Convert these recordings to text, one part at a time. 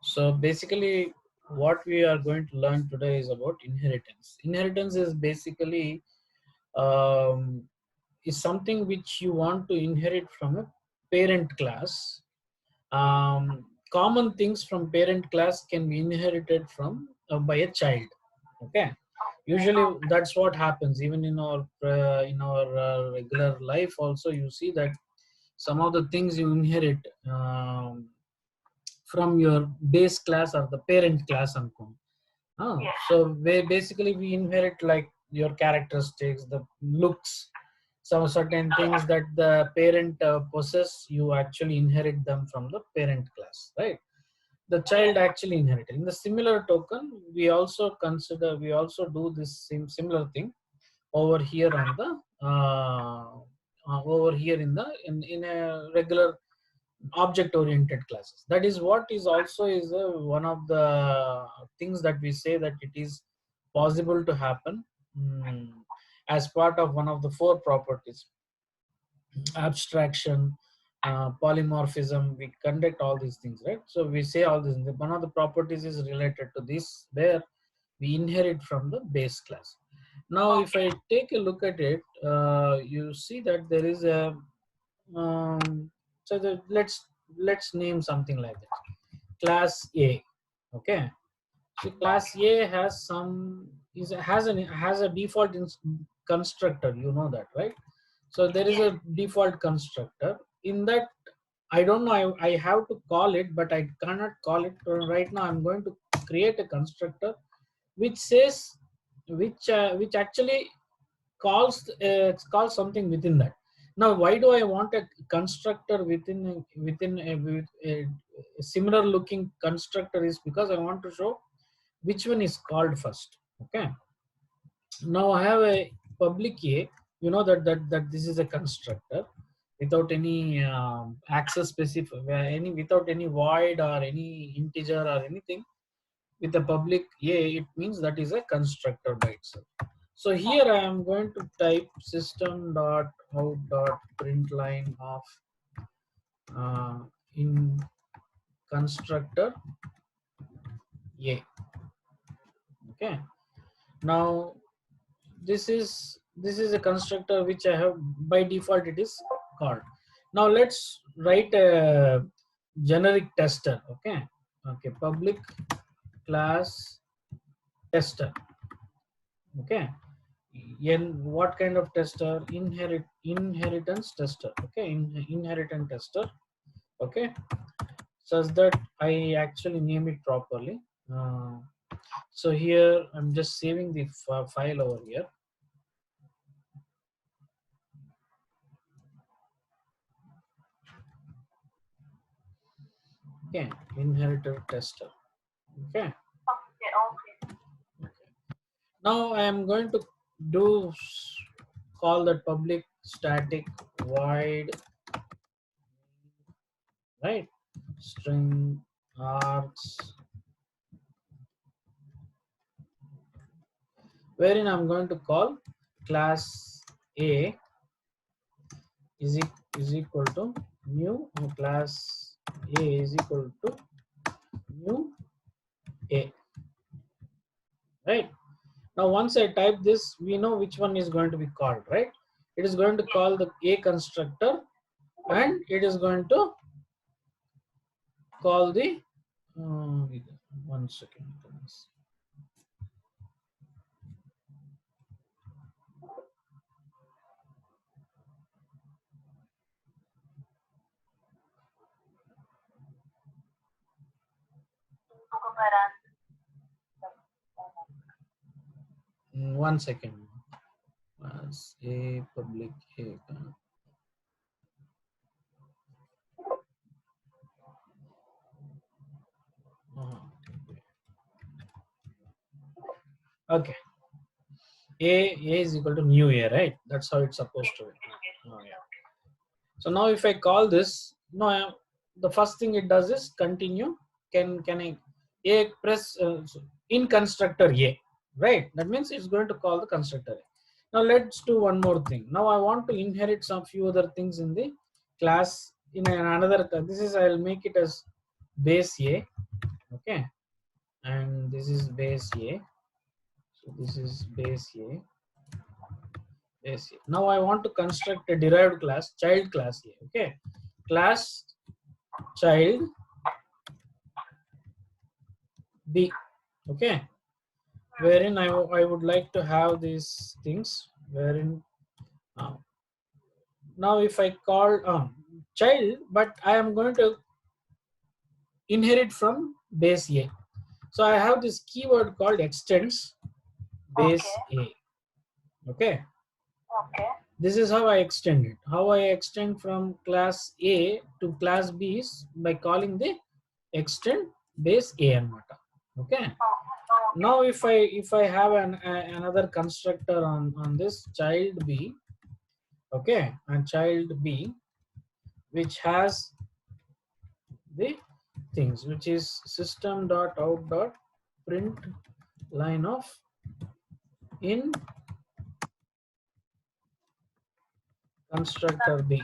So basically, what we are going to learn today is about inheritance. Inheritance is basically um, is something which you want to inherit from a parent class. Common things from parent class can be inherited from by a child. Okay, usually that's what happens. Even in our regular life, also you see that some of the things you inherit from your base class or the parent class anko. So basically we inherit like your characteristics, the looks, some certain things that the parent possess, you actually inherit them from the parent class, right? The child actually inherited. In the similar token, we also do this same similar thing over here on the over here in a regular object oriented classes. That is what is also is one of the things that we say that it is possible to happen as part of one of the four properties: abstraction, polymorphism. We conduct all these things, right? So we say all this. One of the properties is related to this, where we inherit from the base class. Now if I take a look at it, you see that there is a so let's name something like that, class A. Okay, so class A has has a default constructor, you know that, right? So there is a default constructor. In that, I don't know, I have to call it, but I cannot call it right now. I'm going to create a constructor which says, which actually calls something within that. Now why do I want a constructor with a similar looking constructor? Is because I want to show which one is called first. Okay, now I have a public A. You know that this is a constructor without any access specific, any without any void or any integer or anything. With the public A, it means that is a constructor by itself. So here I am going to type system dot out dot print line of in constructor A. Okay, now this is a constructor which I have by default, it is called. Now let's write a generic tester. Okay, okay, public class tester. Okay, in what kind of tester? Inheritance tester. Okay, inheritance tester. Okay, such that I actually name it properly. So here I'm just saving the file over here. Okay, inheritor tester. Okay. Okay. Now I am going to do call that public static void, right, string args, wherein I'm going to call class A is equal to new, class A is equal to new A, right? Now once I type this, we know which one is going to be called, right? It is going to call the A constructor, and it is going to call the 1 second. One second. As a public A. Okay. A is equal to new A, right? That's how it's supposed to be. Oh, yeah. So now if I call this, no, the first thing it does is continue. Can I A press in constructor A, right? That means it's going to call the constructor A. Now let's do one more thing. Now I want to inherit some few other things in the class in another. This is, I'll make it as base A. Okay, and this is base A. So this is base A. Base A. Now I want to construct a derived class, child class A. Okay, class child B. Okay, wherein I would like to have these things wherein uh, now if I call child, but I am going to inherit from base A. So I have this keyword called extends base A. Okay. Okay. This is how I extend it. How I extend from class A to class B is by calling the extend base A anamata. Okay. Now if I have another constructor on this child B, okay, and child B, which has the things, which is system dot out dot print line of in constructor B.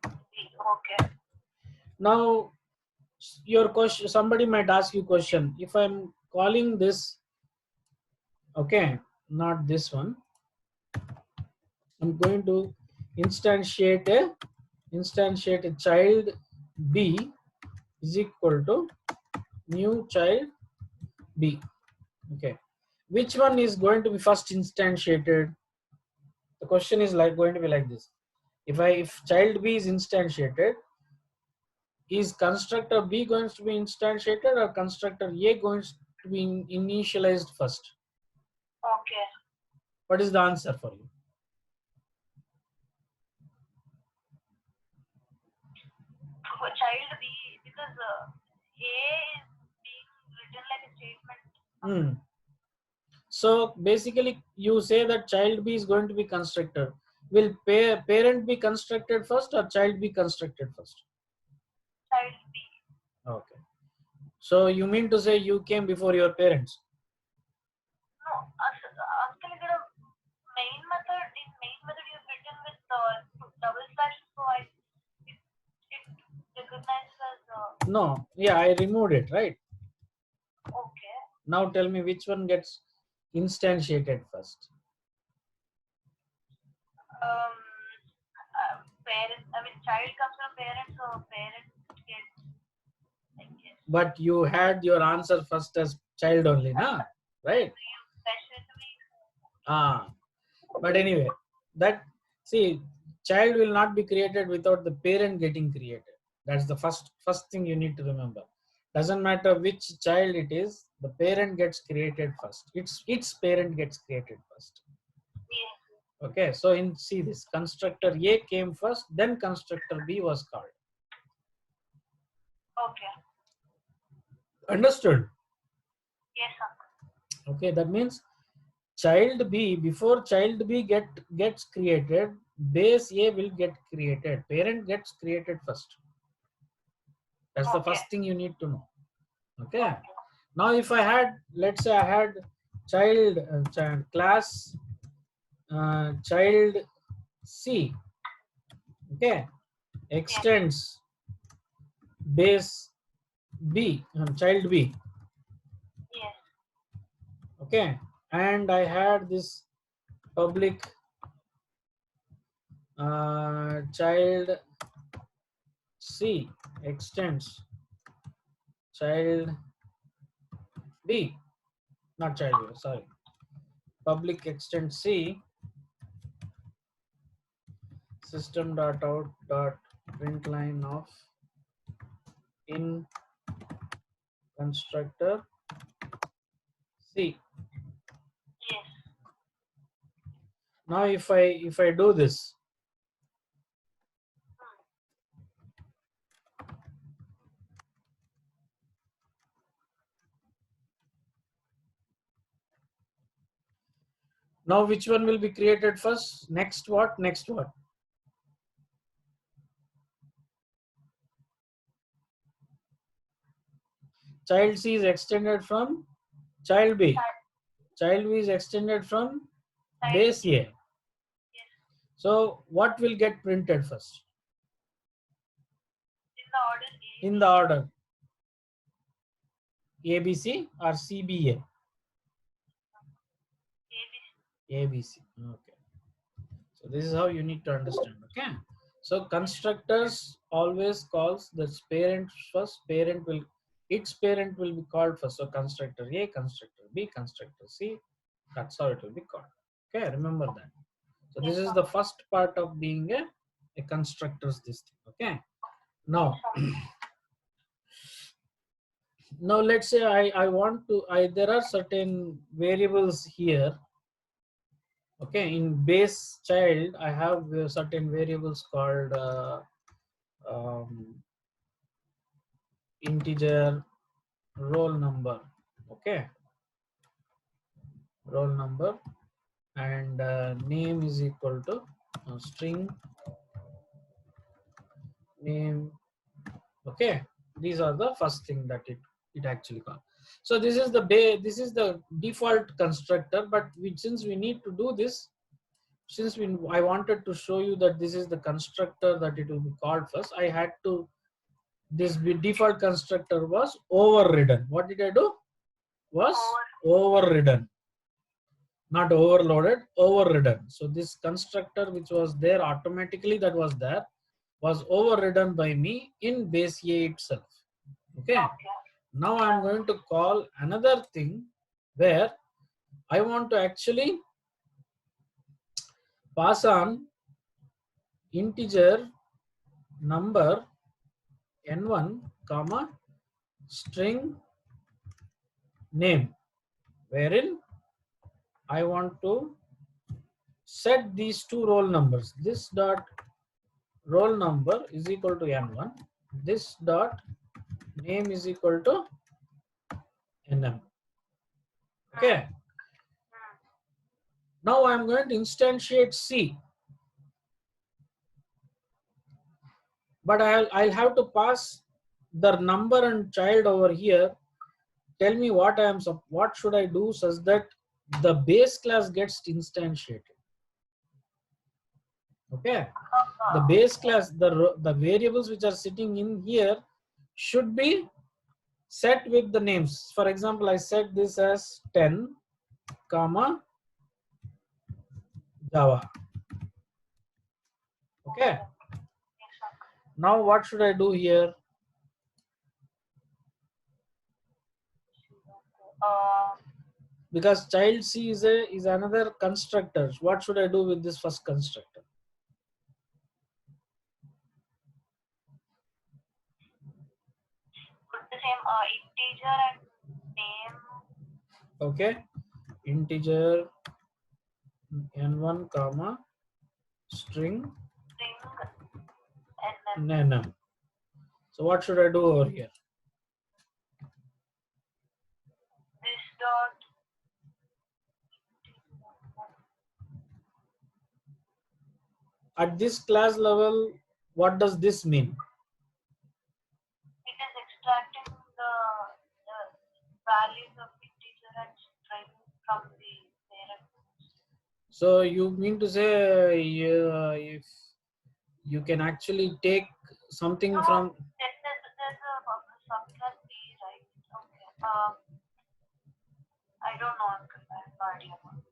Okay. Now your question, somebody might ask you question, if I'm calling this, okay, not this one, I'm going to instantiate a child B is equal to new child B. Okay, which one is going to be first instantiated? The question is like going to be like this. If child B is instantiated, is constructor B going to be instantiated or constructor A going to be initialized first? Okay. What is the answer for you? For child B, because A is being written like a statement. So basically you say that child B is going to be constructed. Will parent be constructed first or child be constructed first? Child B. Okay. So you mean to say you came before your parents? No, uncle, ఇక్కడ main method is written with double slash, so it recognizes as No, yeah, I removed it, right? okay. Now tell me which one gets instantiated first. Parent, I mean child comes from parent, so parent gets, I guess. But you had your answer first as child only, na? Right? But anyway, that, see, child will not be created without the parent getting created. That's the first thing you need to remember. Doesn't matter which child it is, the parent gets created first. Its parent gets created first. Okay, so in see this constructor A came first, then constructor B was called. Okay. Understood? Yes, sir. Okay, that means child B, before child B gets created, base A will get created. Parent gets created first. That's the first thing you need to know. Okay. Now if I had, let's say I had child class child C, okay, extends base B, child B. Yes. Okay, and I had this public child C extends child B, not child B, sorry, public extend C system dot out dot print line of in constructor C. Yes. Now if I do this, now which one will be created first? Next what? Next what? Child C is extended from child B. Child B is extended from base A. So what will get printed first? In the order A. In the order. ABC or CBA? ABC. Okay. So this is how you need to understand. Okay. So constructors always calls the parent first. Its parent will be called first. So constructor A, constructor B, constructor C. That's how it will be called. Okay. Remember that. So this is the first part of being a constructor's this thing. Okay. Now, now let's say I want to, there are certain variables here. Okay, in base child, I have certain variables called integer roll number. Okay, roll number, and name is equal to string name. Okay, these are the first thing that it actually calls. So this is the this is the default constructor, but since we need to do this, since I wanted to show you that this is the constructor that it will be called first, I had to, this default constructor was overridden. What did I do? Was overridden, not overloaded, overridden. So this constructor which was there automatically, that was there, was overridden by me in base A itself. Okay. Now I'm going to call another thing where I want to actually pass on integer number n1 comma string name, wherein I want to set these two roll numbers. This dot roll number is equal to n1. This dot name is equal to nm. Okay. Now I'm going to instantiate C, but I'll have to pass the number and child over here. Tell me what should I do such that the base class gets instantiated. Okay, the base class, the variables which are sitting in here should be set with the names. For example, I set this as 10 comma Java. Okay, now what should I do here? Because child C is another constructor. What should I do with this first constructor? Put the same integer and name. Okay, integer n1 comma string nm. So what should I do over here? This dot at this class level, what does this mean? it is extracting the values of integer and string from the parent. So you mean to say if you can actually take something from. There's a subclass B, right? Okay. I don't know. I have no idea about it.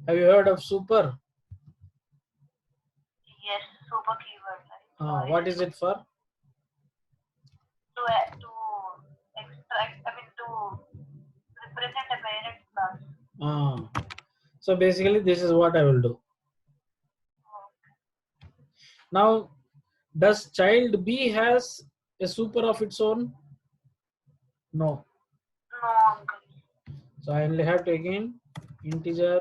Have you heard of super? Yes, super keyword. Right? What is it for? To extract, I mean to represent a parent class. So basically this is what I will do. Now, does child B has a super of its own? No. No, uncle. So I only have to again integer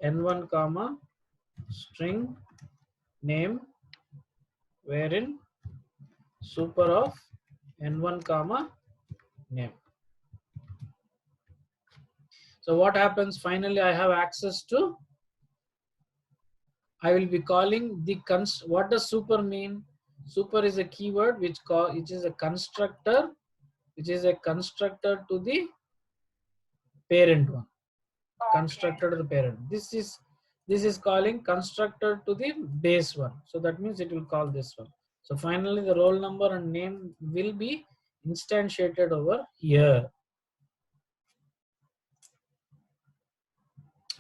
n1 comma string name, wherein super of n1 comma name. So what happens finally? I have access to, I will be calling the what does super mean? Super is a keyword which is a constructor, which is a constructor to the parent one. Okay. Constructor to the parent. This is calling constructor to the base one. So that means it will call this one. So finally the roll number and name will be instantiated over here.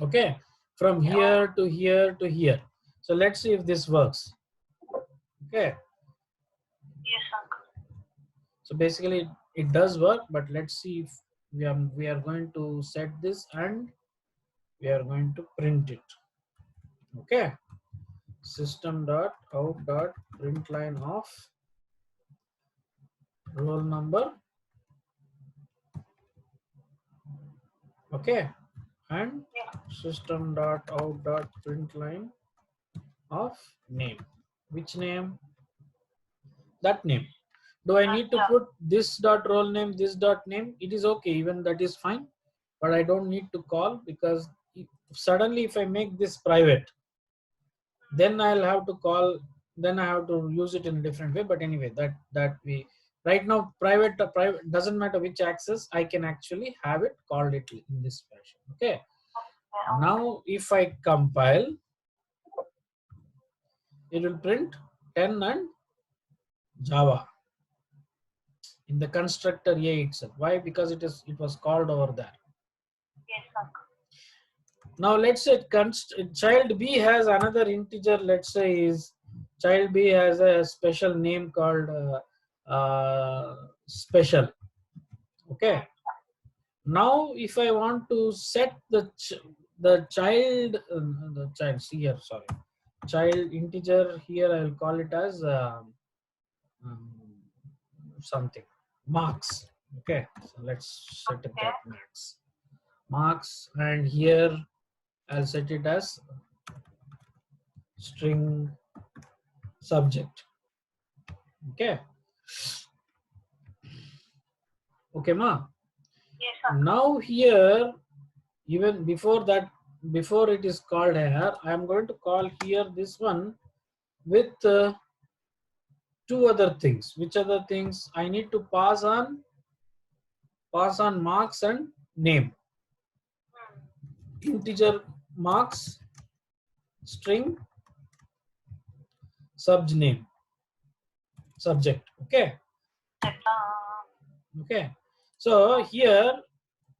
Okay, from here to here to here. So let's see if this works. Okay. Yes, uncle. So basically it does work, but let's see if we are going to set this and we are going to print it. Okay. System dot out dot print line of roll number. Okay. And system dot out dot print line of name. Which name? That name. Do I need to put this dot roll name, this dot name? It is okay, even that is fine, but I don't need to call, because suddenly if I make this private, then I'll have to call, then I have to use it in a different way. But anyway, that we right now private doesn't matter which access, I can actually have it called it in this fashion. Okay. Now if I compile, it will print 10 and Java in the constructor A itself. Why? Because it was called over there. Yes, uncle. Now let's say child B has another integer. Let's say is child B has a special name called special. Okay. Now if I want to set the child see here, sorry, child integer here, I will call it as something marks. Okay, so let's set it that marks, and here I'll set it as string subject. Okay. Okay, ma. Yes, sir. Now here, even before that, before it is called here, I am going to call here this one with two other things. Which other things? I need to pass on marks and name. Integer marks, string name, subject. Okay. Okay. So here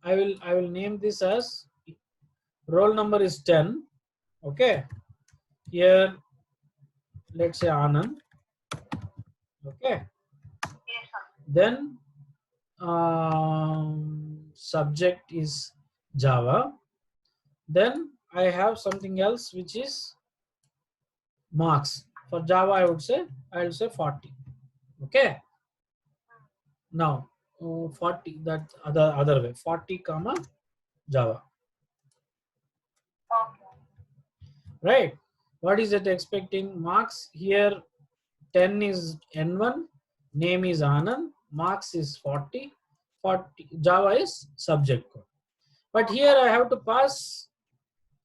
I will name this as roll number is 10. Okay. Here let's say Anand. Okay. Yes, sir. Then subject is Java. Then I have something else which is marks. For Java I will say 40. Okay. Now 40, that other way, 40 comma Java. Okay. Right. What is it expecting? Marks here 10 is N1, name is Anand, marks is 40, Java is subject code. But here I have to pass,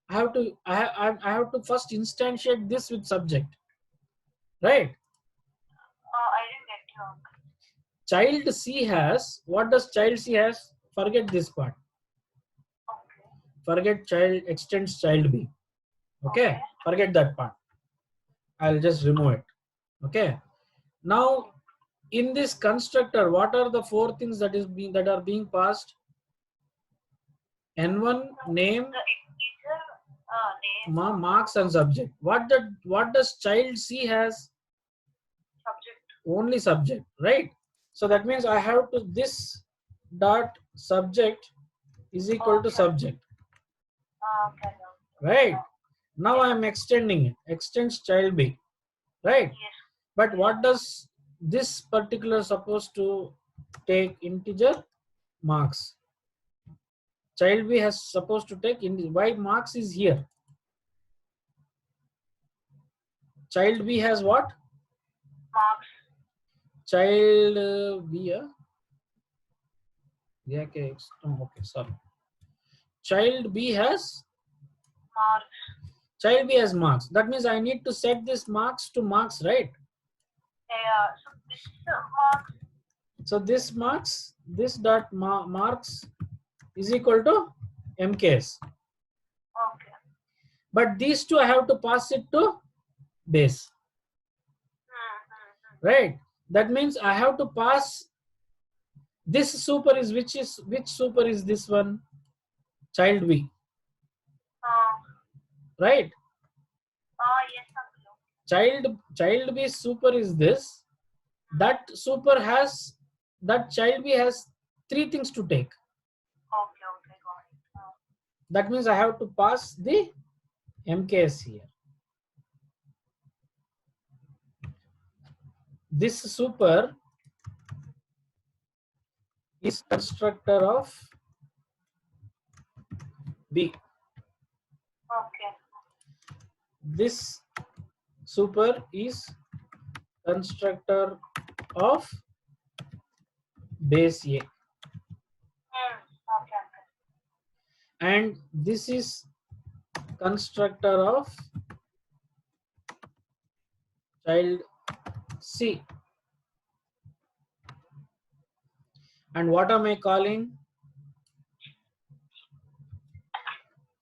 I have to first instantiate this with subject. Right? I didn't get you, uncle. Child C has, what does child C has? Forget this part. Okay. Forget child extends child B. Okay. Forget that part. I'll just remove it. Okay. Now in this constructor, what are the four things that are being passed? N1 name, The integer name, marks and subject. What does child C has? subject. Only subject, right? So that means I have to, this dot subject is equal to subject. Okay. Right? Now I am extending it. Extends child B. Right? Yes. But what does this particular supposed to take? Integer marks. Child B has supposed to take why marks is here. Child B has what? Marks. Child B. Yeah, okay. Oh, okay, sorry. Child B has Marks. Child B has marks. That means I need to set this marks to marks, right? Yeah. So this marks. So this marks, this dot marks is equal to MKS. Okay. But these two I have to pass it to base. Right? That means I have to pass This super is which super is this one? Child B, right? Yes, uncle. Child B super is this. That super has, that child B has three things to take. Okay, okay, got it. That means I have to pass the MKS here. This super is constructor of B. Okay. This super is constructor of base A. Okay, okay. And this is constructor of child C. And what am I calling?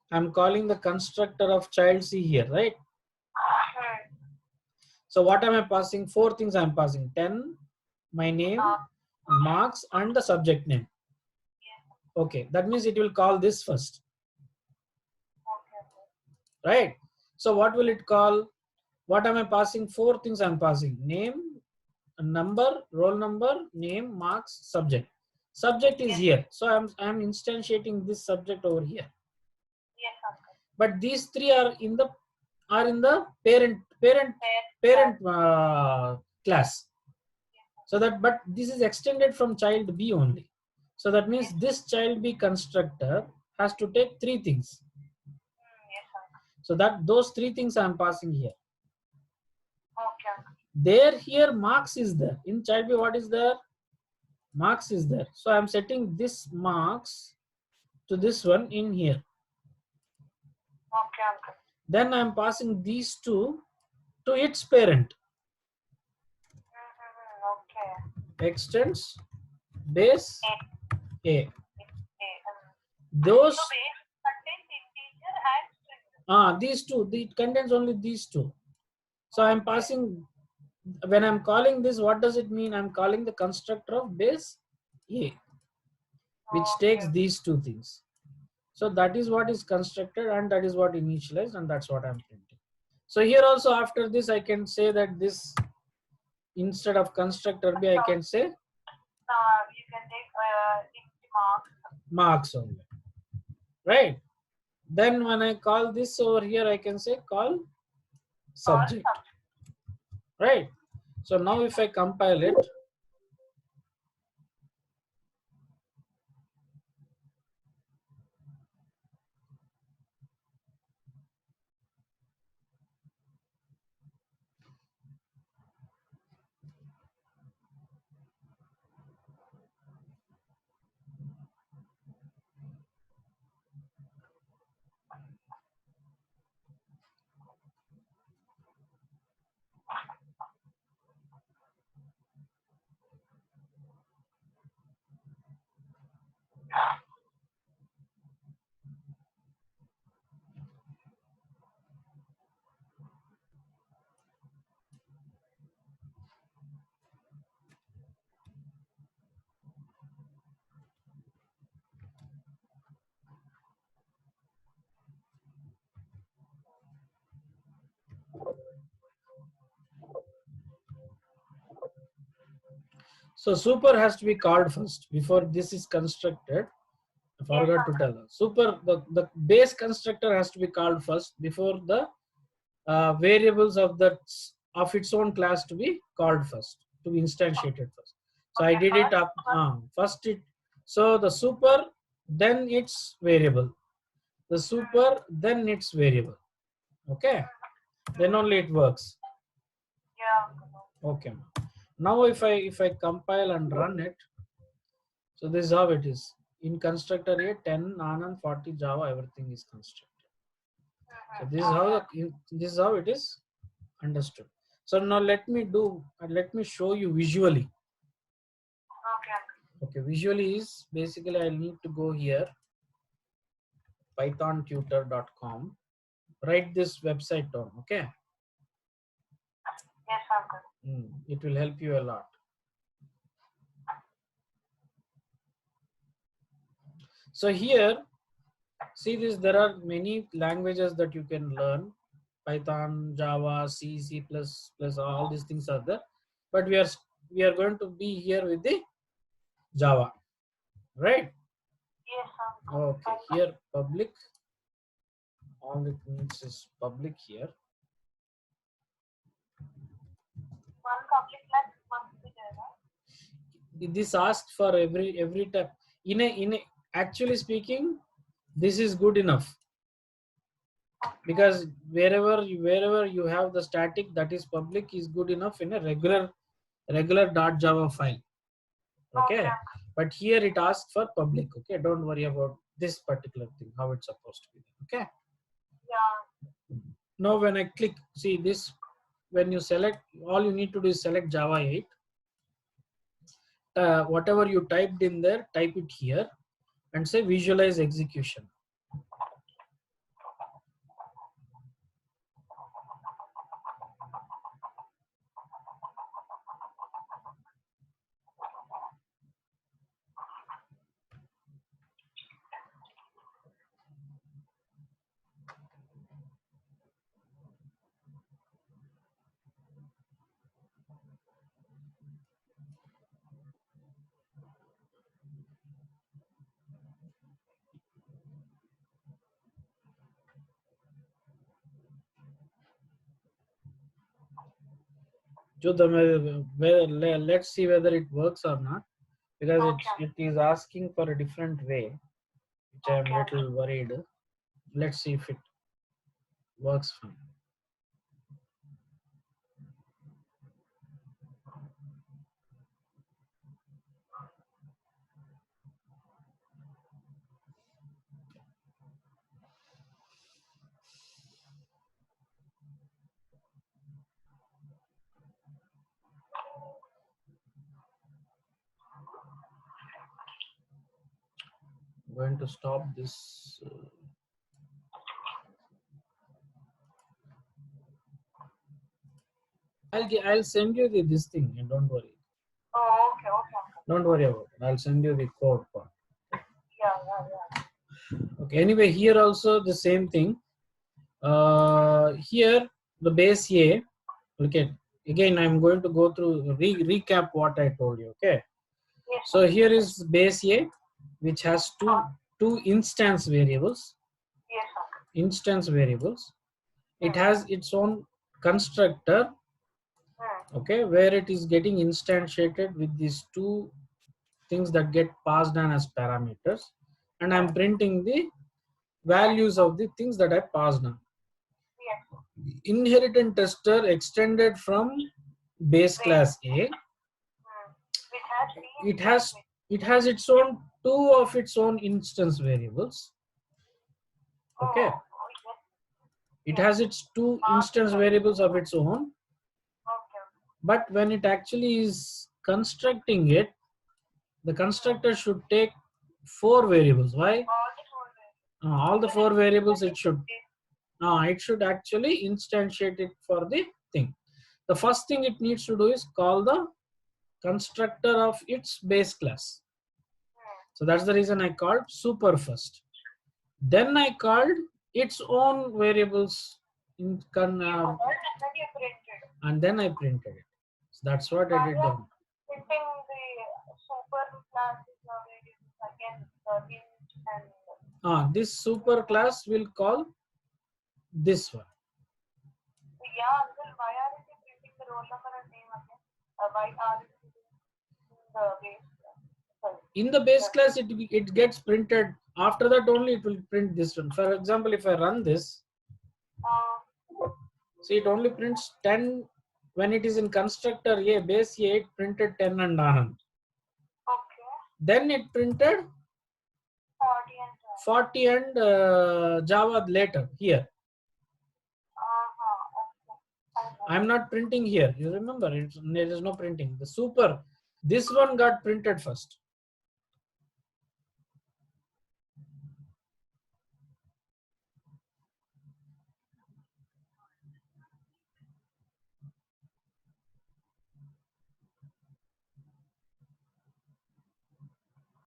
I'm calling the constructor of child C here, right? So what am I passing? Four things I'm passing. 10, my name, marks, and the subject name. Okay, that means it will call this first. Right? So what will it call? What am I passing? Four things I'm passing. Name, number, roll number, name, marks, subject. Subject is here. So I'm instantiating this subject over here. Yes, uncle. But these three are in the parent class. So that, but this is extended from child B only. So that means this child B constructor has to take three things. Yes, uncle. So that those three things I'm passing here. Okay, uncle. There here marks is there. In child B what is there? Marks is there. So I'm setting this marks to this one in here. Okay, uncle. Then I'm passing these two to its parent. Okay. Extends base A. Okay. Those So base contains integer and string. these two, it contains only these two. So I'm passing, when I'm calling this, what does it mean? I'm calling the constructor of base A, which takes these two things. So that is what is constructed, and that is what initialized, and that's what I'm printing. So here also after this I can say that this, instead of constructor B, I can say You can take int marks only, right? Then when I call this over here, I can say call subject, right? So now if I compile it, so super has to be called first before this is constructed. I forgot to tell. Super, the base constructor has to be called first before the variables of its own class to be called first, to be instantiated first. So I did it up first it. So the super, then its variable. The super, then its variable. Okay, then only it works. Yeah. Okay. Now if I compile and run it, so this is how it is. In constructor A, 10, Anand, 40, Java, everything is constructed. So this is how it is understood. So now let me show you visually. Okay, visually is basically I'll need to go here, pythontutor.com, write this website down. Okay. Yes, uncle. It will help you a lot. So here, see this, there are many languages that you can learn. Python, Java, C, C++, all these things are there. But we are going to be here with the Java, right? Yes, sir. Okay, here public, all it means is public here. One public class must be there, right? This asked for every type. Actually speaking, this is good enough, because wherever you have the static that is public is good enough in a regular .java file. Okay, but here it asks for public. Okay, don't worry about this particular thing, how it's supposed to be. Okay, Yeah. now when I click, see this, when you select, all you need to do is select Java 8. Whatever you typed in there, type it here and say visualize execution. Let's see whether it works or not, because it is asking for a different way, which I am little worried. Let's see if it works fine. I'm going to stop this. I'll send you this thing, and don't worry. Oh, okay. Don't worry about it. I'll send you the code part. Yeah. Okay. Anyway, here also the same thing. Here the base A. Okay. Again, I'm going to go through recap what I told you. Okay. Yes. So here is base A, which has two instance variables. Yes, sir. Instance variables. It has its own constructor. Okay, where it is getting instantiated with these two things that get passed on as parameters, and I'm printing the values of the things that I passed on. Yes. Inheritance tester extended from base class A. It has its own two of its own instance variables. Okay. It has its two instance variables of its own. But when it actually is constructing it, the constructor should take 4 variables. Why? All the 4 variables it should actually instantiate it for the thing. The first thing it needs to do is call the constructor of its base class. So that's the reason I called super first. Then I called its own variables and then I printed it. So that's what I did down. Printing the super class again this super class will call this one. Yeah, uncle, why are you printing the roll number and name again? Why are you in the base class? It gets printed. After that only it will print this one. For example, if I run this, see, it only prints 10 when it is in constructor A, base A, it printed 10 and Anand. Okay. Then it printed 40 and Java later here. I'm not printing here. You remember, there is no printing. The super, this one got printed first.